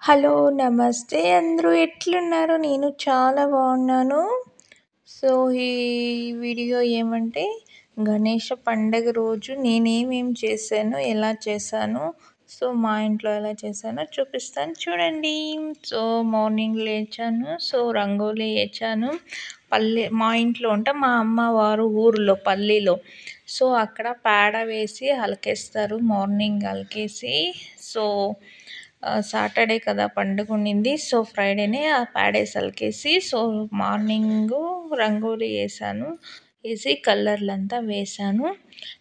Hello! నమస్తే అందరూ ఎట్లున్నారు? నేను చాలా బాగున్నాను. సో, ఈ వీడియో ఏమంటే గణేష పండగ రోజు నేనేమేం చేశాను, ఎలా చేశాను, సో మా ఇంట్లో ఎలా చేశానో చూపిస్తాను చూడండి. సో మార్నింగ్ లేచాను. సో రంగోలి ఏచాను. మా ఇంట్లో అంటే మా అమ్మ వారు ఊరిలో పల్లిలో. సో అక్కడ పేడ వేసి అలికేస్తారు. మార్నింగ్ అలికేసి సో సాటర్డే కదా పండుగ ఉండింది. సో ఫ్రైడేనే ఆ పేడేసి అలికేసి సో మార్నింగు రంగోలి వేసాను. వేసి కలర్లంతా వేసాను.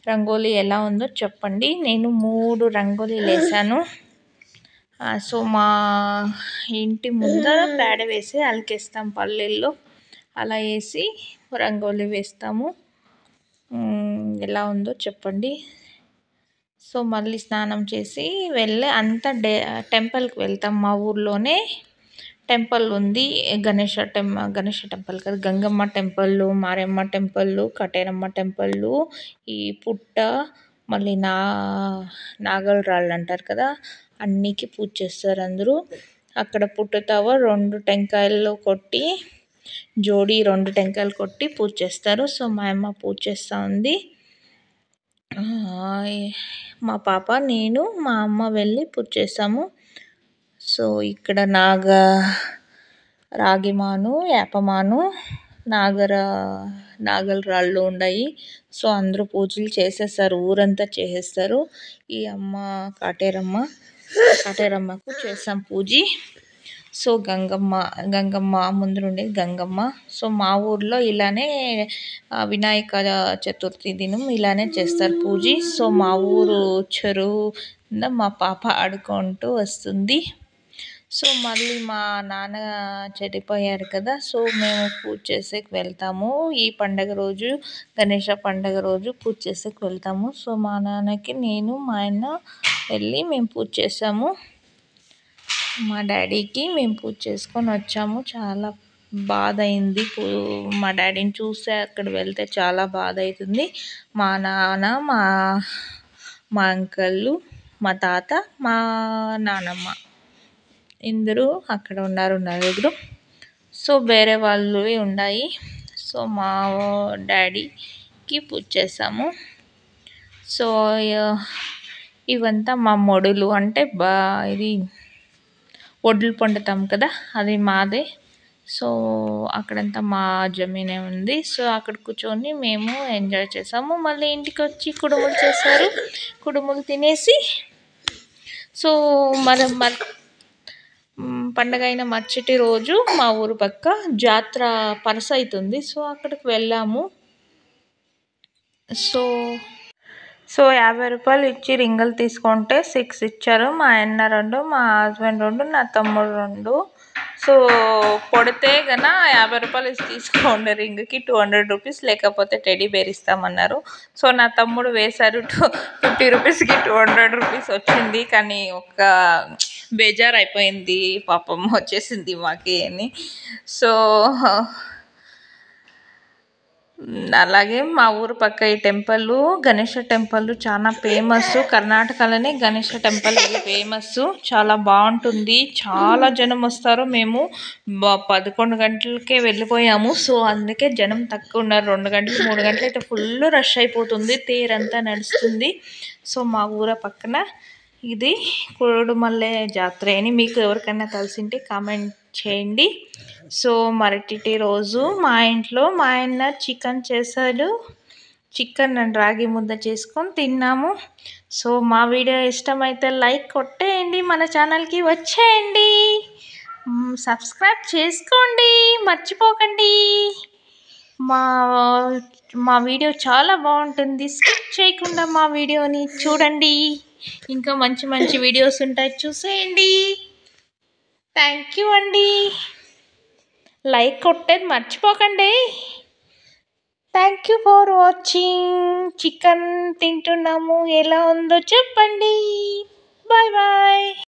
రంగోలి ఎలా ఉందో చెప్పండి. నేను 3 రంగోలీలు వేసాను. సో మా ఇంటి ముందర పేడ వేసి అలికేస్తాం పల్లెల్లో. అలా వేసి రంగోలి వేస్తాము. ఎలా ఉందో చెప్పండి. సో మళ్ళీ స్నానం చేసి అంతా టెంపుల్కి వెళ్తాం. మా ఊర్లోనే టెంపుల్ ఉంది. గణేష టెంపుల్ కాదు, Gangamma temple, Maramma temple, Kateramma temple, ఈ పుట్ట, మళ్ళీ నాగల్ రాళ్ళు అంటారు కదా, అన్నికి పూజ చేస్తారు అందరూ. అక్కడ పుట్టతావ 2 టెంకాయలు కొట్టి జోడి 2 టెంకాయలు కొట్టి పూజ చేస్తారు. సో మా అమ్మ పూజ చేస్తూ ఉంది. మా పాప, నేను, మా అమ్మ వెళ్ళి పూజ చేసాము. సో ఇక్కడ రాగిమాను, వేపమాను, నాగల్ రాళ్ళు ఉన్నాయి. సో అందరూ పూజలు చేసేస్తారు. ఊరంతా చేసేస్తారు. ఈ అమ్మ కాటేరమ్మకు చేసాం పూజ. సో గంగమ్మ ముందు ఉండేది గంగమ్మ. సో మా ఊర్లో ఇలానే వినాయక చతుర్థి దినం ఇలానే చేస్తారు పూజ. సో మా ఊరు చెరువు మా పాప ఆడుకుంటూ వస్తుంది. సో మళ్ళీ మా నాన్న చనిపోయారు కదా, సో మేము పూజ చేసేకి వెళ్తాము. ఈ పండగ రోజు, గణేష పండగ రోజు పూజ చేసేకి వెళ్తాము. సో మా నాన్నకి నేను, మా ఆయన వెళ్ళి మేము పూజ చేసాము. మా డాడీకి మేము పూజ చేసుకొని వచ్చాము. చాలా బాధ అయింది. మా డాడీని చూస్తే అక్కడ వెళ్తే చాలా బాధ అవుతుంది. మా నాన్న, మా అంకళ్ళు, మా తాత, మా నానమ్మ ఇందరూ అక్కడ ఉన్నారు, నలుగురు. సో వేరే వాళ్ళు ఉన్నాయి. సో మా డాడీకి పూజ చేసాము. సో ఇవంతా మా మొడులు అంటే ఇది ఒడ్లు పండుతాం కదా, అది మాదే. సో అక్కడంతా మా జమీనే ఉంది. సో అక్కడ కూర్చొని మేము ఎంజాయ్ చేసాము. మళ్ళీ ఇంటికి వచ్చి కుడుములు చేశారు. కుడుములు తినేసి సో పండగ అయిన మరుసటి రోజు మా ఊరు పక్క జాతర పరస అవుతుంది. సో అక్కడికి వెళ్ళాము. సో 50 రూపాయలు ఇచ్చి రింగులు తీసుకుంటే 6 ఇచ్చారు. మా ఆయన 2, మా హస్బెండ్ 2, నా తమ్ముడు 2. సో పొడితే గన 50 రూపాయలు ఇచ్చి తీసుకోండి రింగ్కి, 200 రూపీస్, లేకపోతే టెడీ బేర్ ఇస్తామన్నారు. సో నా తమ్ముడు వేశారు. 50 రూపీస్కి 200 రూపీస్ వచ్చింది. కానీ ఒక బేజారు అయిపోయింది, పాపం వచ్చేసింది మాకి అని. సో అలాగే మా ఊరు పక్క ఈ టెంపుల్, గణేష టెంపుల్ చాలా ఫేమస్. కర్ణాటకలోనే గణేష టెంపుల్ ఫేమస్. చాలా బాగుంటుంది. చాలా జనం వస్తారు. మేము 11 గంటలకే వెళ్ళిపోయాము. సో అందుకే జనం తక్కువ ఉన్నారు. 2 గంటలు 3 గంటలు అయితే ఫుల్ రష్ అయిపోతుంది. తేరంతా నడుస్తుంది. సో మా ఊర పక్కన ఇది కురుడుమల్లె జాతర అని మీకు ఎవరికైనా తెలిసింటే కామెంట్ చేయండి. సో మరటి రోజు మా ఇంట్లో మా ఆయన చికెన్ చేశాడు. చికెన్ అండ్ రాగి ముద్ద చేసుకొని తిన్నాము. సో మా వీడియో ఇష్టమైతే లైక్ కొట్టేయండి, మన ఛానల్కి వచ్చేయండి, సబ్స్క్రైబ్ చేసుకోండి, మర్చిపోకండి. మా వీడియో చాలా బాగుంటుంది. స్కిప్ చేయకుండా మా వీడియోని చూడండి. ఇంకా మంచి మంచి వీడియోస్ ఉంటాయి, చూసేయండి. థ్యాంక్ యూ అండి. లైక్ కొట్టేది మర్చిపోకండి. Thank you for watching. Chicken తింటున్నాము, ఎలా ఉందో చెప్పండి. Bye bye.